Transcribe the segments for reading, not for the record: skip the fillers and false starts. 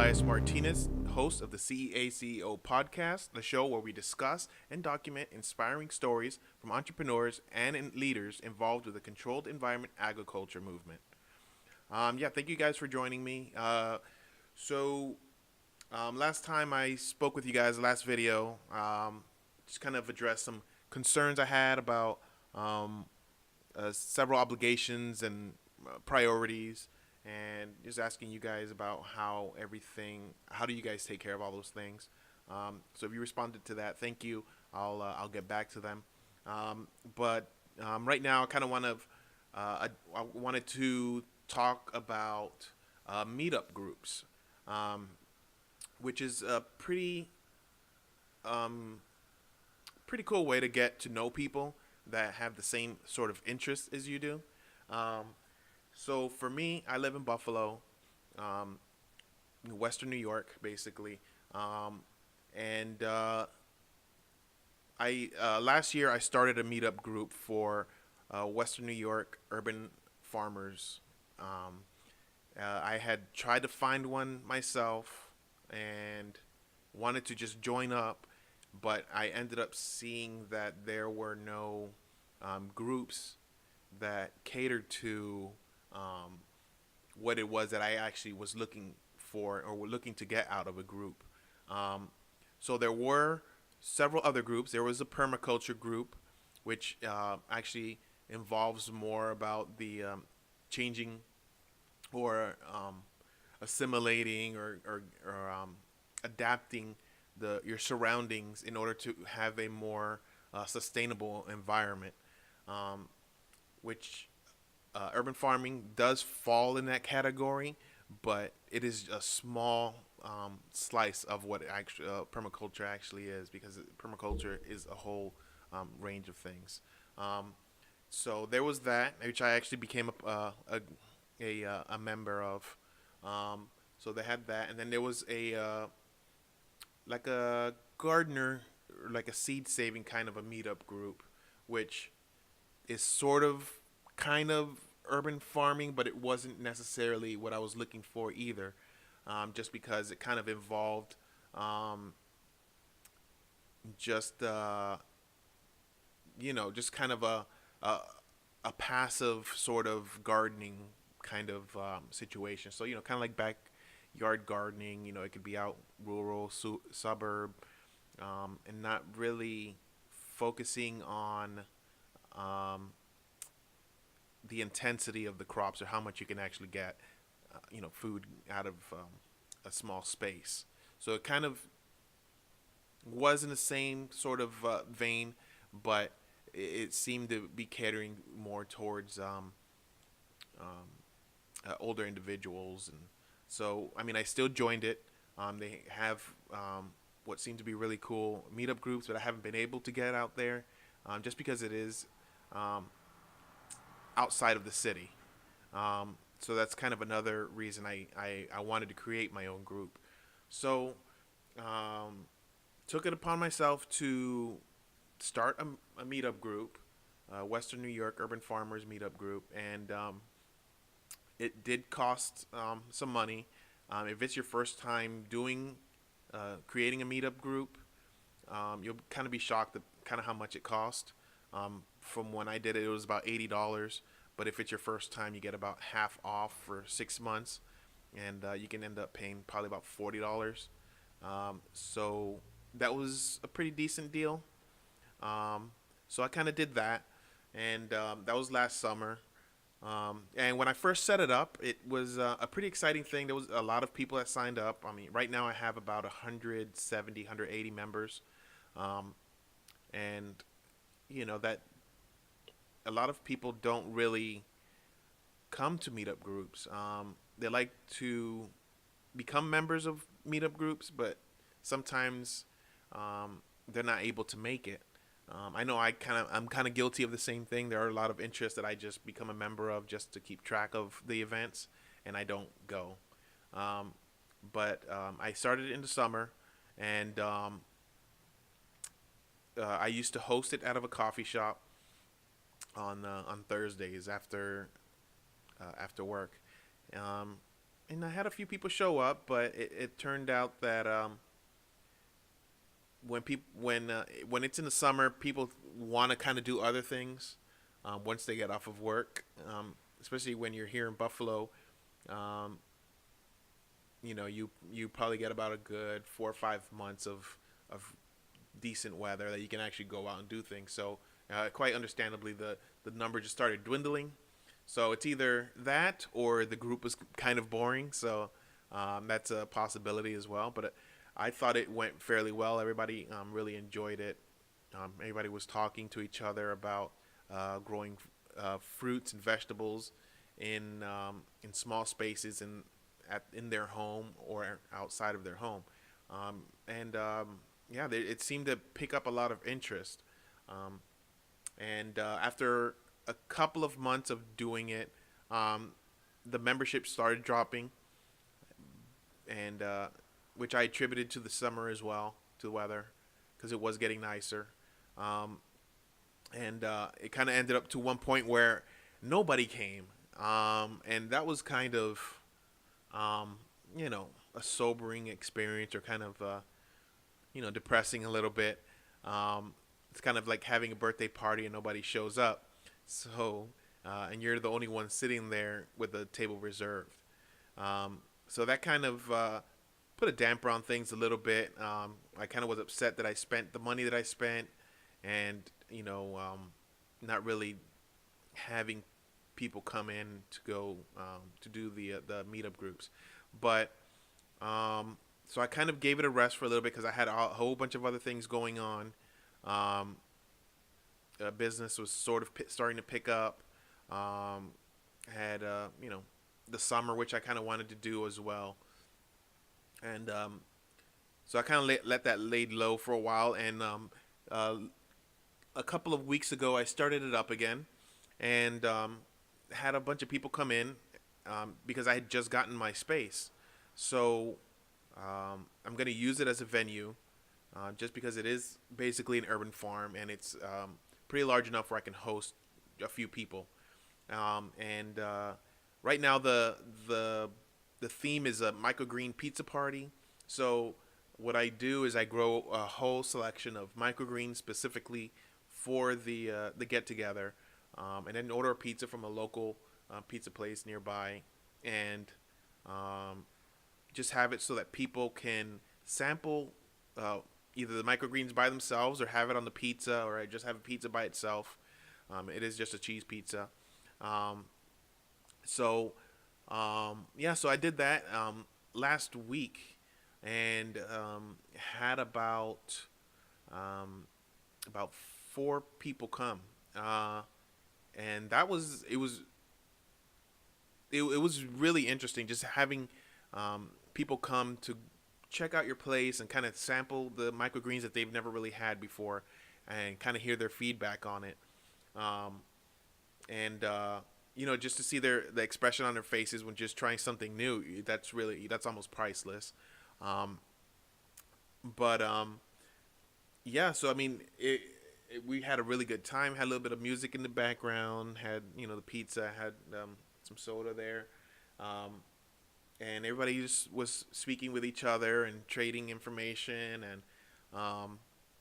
Elias Martinez, host of the CEA CEO Podcast, the show where we discuss and document inspiring stories from entrepreneurs and leaders involved with the controlled environment agriculture movement. Thank you guys for joining me. Last time I spoke with you guys, last video, just kind of addressed some concerns I had about several obligations and priorities, and just asking you guys about how do you guys take care of all those things. So if you responded to that, thank you. I'll get back to them. Right now, I wanted to talk about meetup groups, which is a pretty cool way to get to know people that have the same sort of interests as you do. So for me, I live in Buffalo, Western New York, basically. Last year I started a meetup group for Western New York urban farmers. I had tried to find one myself and wanted to just join up, but I ended up seeing that there were no groups that catered to what it was that I actually was looking for or were looking to get out of a group. So there were several other groups. There was a permaculture group, which actually involves more about the changing or assimilating or adapting your surroundings in order to have a more sustainable environment, which urban farming does fall in that category, but it is a small slice of what permaculture actually is, because permaculture is a whole range of things. So there was that, which I actually became a member of. So they had that, and then there was a gardener, like a seed saving kind of a meetup group, which is kind of urban farming, but it wasn't necessarily what I was looking for either, just because it kind of involved just kind of a passive sort of gardening kind of situation. So kind of like backyard gardening. It could be out rural, suburb, and not really focusing on the intensity of the crops or how much you can actually get, food out of a small space. So it kind of was in the same sort of vein, but it seemed to be catering more towards older individuals. And so, I still joined it. They have what seemed to be really cool meetup groups, but I haven't been able to get out there just because it is outside of the city. So that's kind of another reason I wanted to create my own group. So took it upon myself to start a meetup group, Western New York Urban Farmers Meetup Group, and it did cost some money. If it's your first time creating a meetup group, you'll kind of be shocked at kind of how much it cost. From when I did it, it was about $80. But if it's your first time, you get about half off for 6 months, and you can end up paying probably about $40. So that was a pretty decent deal. So I kind of did that, and that was last summer. And when I first set it up, it was a pretty exciting thing. There was a lot of people that signed up. Right now I have about 170, 180 members. And, that a lot of people don't really come to meetup groups. They like to become members of meetup groups, but sometimes they're not able to make it. I know I'm kind of guilty of the same thing. There are a lot of interests that I just become a member of just to keep track of the events, and I don't go. But I started in the summer, and I used to host it out of a coffee shop on Thursdays after work. and I had a few people show up, but it turned out that when it's in the summer, people want to kind of do other things once they get off of work, especially when you're here in Buffalo. Um, you probably get about a good 4 or 5 months of decent weather that you can actually go out and do things. So quite understandably, the number just started dwindling. So it's either that or the group was kind of boring. So that's a possibility as well. But I thought it went fairly well. Everybody really enjoyed it. Everybody was talking to each other about growing fruits and vegetables in small spaces in their home or outside of their home, and yeah, it seemed to pick up a lot of interest. Um, and after a couple of months of doing it, the membership started dropping, and which I attributed to the summer as well, to the weather, because it was getting nicer. Um, and it kind of ended up to one point where nobody came, and that was kind of um, a sobering experience, or kind of depressing a little bit. It's kind of like having a birthday party and nobody shows up, so and you're the only one sitting there with the table reserved. So that kind of put a damper on things a little bit. I kind of was upset that I spent the money that I spent, and not really having people come in to go to do the meetup groups. But so I kind of gave it a rest for a little bit because I had a whole bunch of other things going on. Um, Business was sort of starting to pick up. Had the summer, which I kind of wanted to do as well, and so I kind of let that laid low for a while. And uh, a couple of weeks ago, I started it up again, and had a bunch of people come in because I had just gotten my space. So I'm going to use it as a venue, just because it is basically an urban farm, and it's pretty large enough where I can host a few people. And right now the theme is a microgreen pizza party. So what I do is I grow a whole selection of microgreens specifically for the get together, and then order a pizza from a local pizza place nearby, and um, just have it so that people can sample uh, either the microgreens by themselves or have it on the pizza, or I just have a pizza by itself. It is just a cheese pizza. Um, so yeah, so I did that last week, and had um, about four people come, and it was really interesting just having people come to check out your place and kind of sample the microgreens that they've never really had before, and kind of hear their feedback on it. Um, and just to see the expression on their faces when just trying something new, that's almost priceless. Um, but yeah, so I mean, we had a really good time. Had a little bit of music in the background. Had the pizza. Had some soda there, um, and everybody just was speaking with each other and trading information and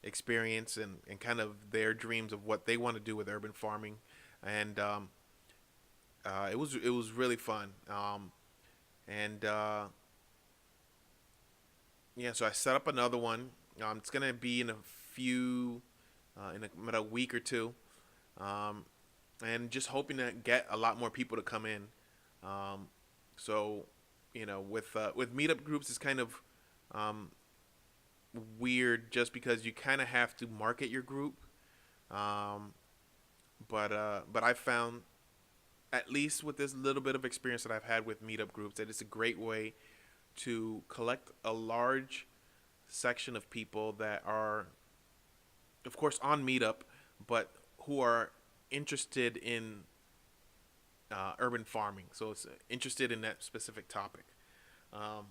experience, and kind of their dreams of what they want to do with urban farming. And it was really fun. And yeah, so I set up another one. It's gonna be in a few, about a week or two, um, and just hoping to get a lot more people to come in. So, with meetup groups, it's kind of um, weird just because you kind of have to market your group. Um, but I found, at least with this little bit of experience that I've had with meetup groups, that it's a great way to collect a large section of people that are, of course, on Meetup, but who are interested in urban farming. So it's interested in that specific topic. Um,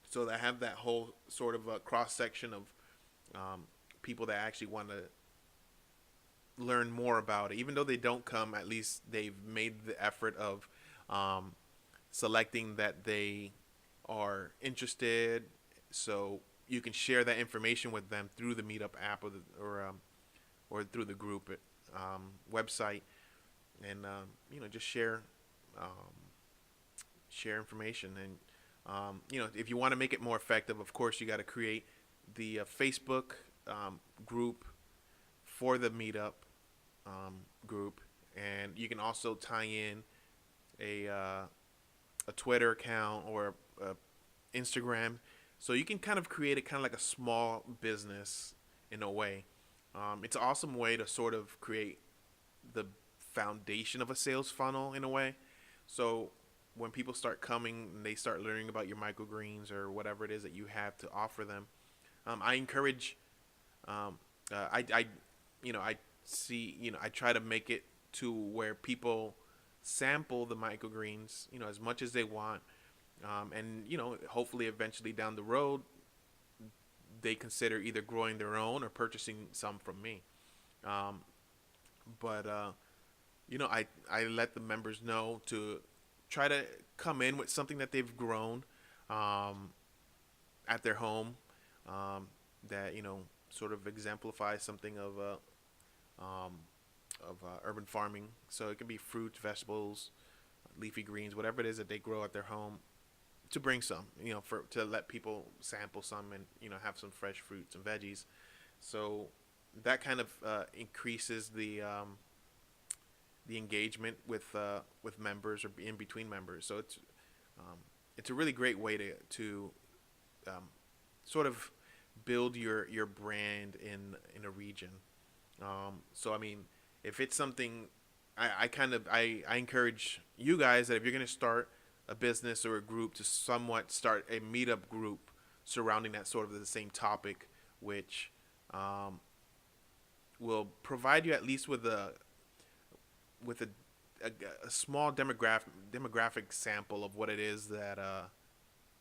so they have that whole sort of a cross section of people that actually want to learn more about it. Even though they don't come, at least they've made the effort of um, selecting that they are interested, so you can share that information with them through the Meetup app or through the group website, and just um, share information. And if you want to make it more effective, of course you got to create the Facebook group for the Meetup group, and you can also tie in a Twitter account or Instagram, so you can kind of create it kind of like a small business in a way. It's an awesome way to sort of create the foundation of a sales funnel in a way. So when people start coming and they start learning about your microgreens or whatever it is that you have to offer them, I encourage. I I see. I try to make it to where people sample the microgreens, as much as they want, and hopefully eventually down the road they consider either growing their own or purchasing some from me. Um, but I let the members know to try to come in with something that they've grown um, at their home, um, that sort of exemplifies something um, of urban farming. So it can be fruits, vegetables, leafy greens, whatever it is that they grow at their home. To bring some, for to let people sample some and have some fresh fruits and veggies. So that kind of increases the engagement with members or in between members. So it's a really great way to um, sort of build your brand in a region. So I mean, if it's something, I encourage you guys that if you're going to start a business or a group, to somewhat start a meetup group surrounding that sort of the same topic, which um, will provide you at least with a small demographic sample of what it is that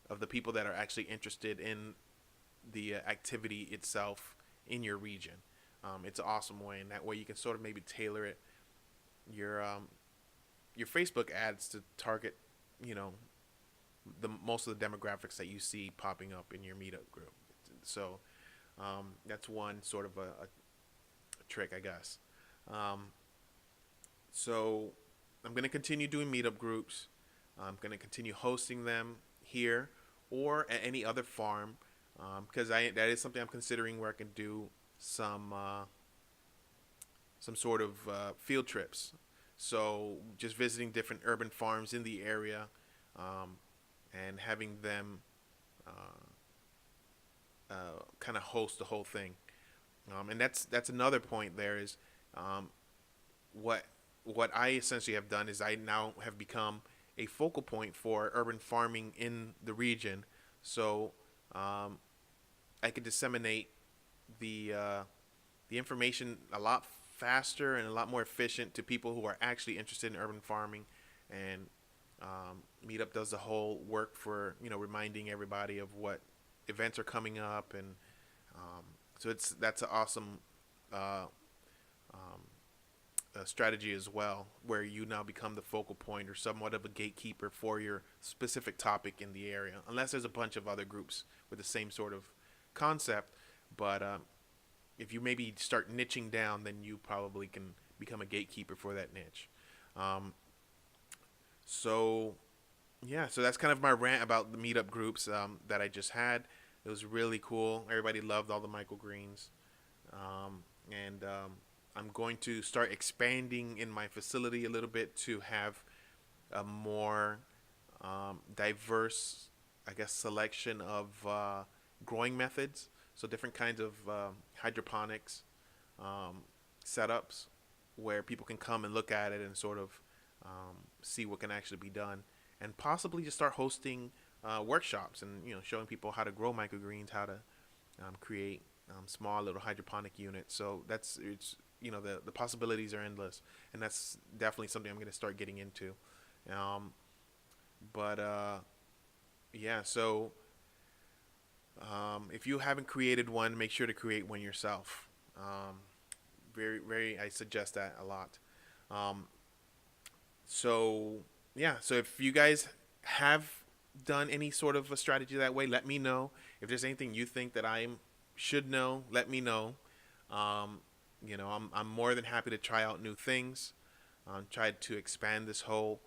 of the people that are actually interested in the activity itself in your region. It's an awesome way, and that way you can sort of maybe tailor it your Facebook ads to target the most of the demographics that you see popping up in your meetup group. So that's one sort of a trick, I guess. Um, so I'm going to continue doing meetup groups. I'm going to continue hosting them here or at any other farm, because that is something I'm considering, where I can do some sort of field trips. So just visiting different urban farms in the area, um, and having them kind of host the whole thing. And that's another point. There is um, what what I essentially have done is I now have become a focal point for urban farming in the region. So um, I could disseminate the information a lot faster and a lot more efficient to people who are actually interested in urban farming. And Meetup does the whole work for reminding everybody of what events are coming up, and so that's an awesome uh, um, strategy as well, where you now become the focal point or somewhat of a gatekeeper for your specific topic in the area. Unless there's a bunch of other groups with the same sort of concept, but if you maybe start niching down, then you probably can become a gatekeeper for that niche. Um, so yeah, so that's kind of my rant about the meetup groups that I just had. It was really cool. Everybody loved all the microgreens, and I'm going to start expanding in my facility a little bit to have a more diverse, I guess, selection of growing methods. So different kinds of hydroponics um, setups, where people can come and look at it and sort of see what can actually be done, and possibly just start hosting workshops and showing people how to grow microgreens, how to create small little hydroponic units. So it's the possibilities are endless, and that's definitely something I'm going to start getting into. Um, but yeah, so if you haven't created one, make sure to create one yourself. Very, very, I suggest that a lot. Um, so yeah, so if you guys have done any sort of a strategy that way, let me know. If there's anything you think that I should know, let me know. Um, I'm more than happy to try out new things. Try to expand this whole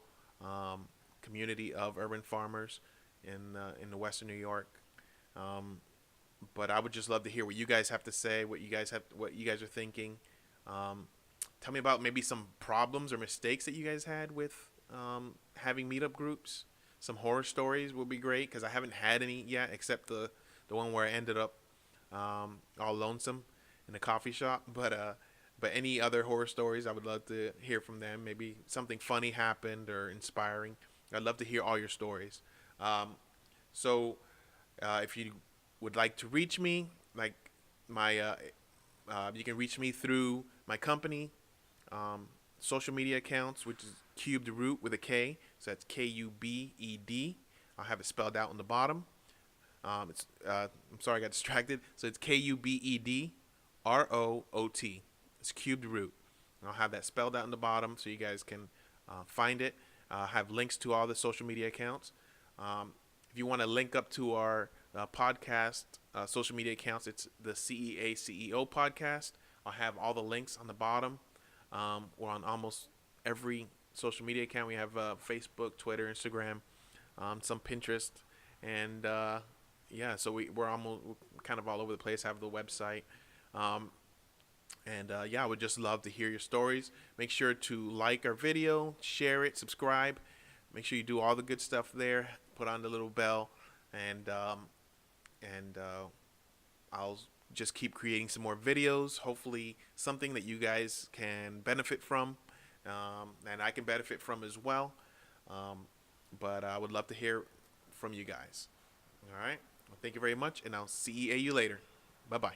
um, community of urban farmers in the Western New York. Um, but I would just love to hear what you guys have to say, what you guys are thinking. Um, Tell me about maybe some problems or mistakes that you guys had with having meetup groups. Some horror stories would be great because I haven't had any yet, except the one where I ended up all lonesome in a coffee shop. But any other horror stories, I would love to hear from them. Maybe something funny happened or inspiring. I'd love to hear all your stories. Um, so if you would like to reach me, like my you can reach me through my company social media accounts, which is Cubed Root with a K. So that's Kubed. I'll have it spelled out on the bottom. I'm sorry, I got distracted. So it's KUBED ROOT. It's Cubed Root. And I'll have that spelled out on the bottom so you guys can find it. Have links to all the social media accounts. If you want to link up to our podcast social media accounts, it's the CEA CEO Podcast. I'll have all the links on the bottom. We're on almost every social media account. We have Facebook, Twitter, Instagram, some Pinterest, and yeah, so we're kind of all over the place. Have the website, um, and yeah, I would just love to hear your stories. Make sure to like our video, share it, subscribe. Make sure you do all the good stuff there. Put on the little bell, and I'll just keep creating some more videos. Hopefully, something that you guys can benefit from, and I can benefit from as well. But I would love to hear from you guys. All right. Well, thank you very much, and I'll see you later. Bye bye.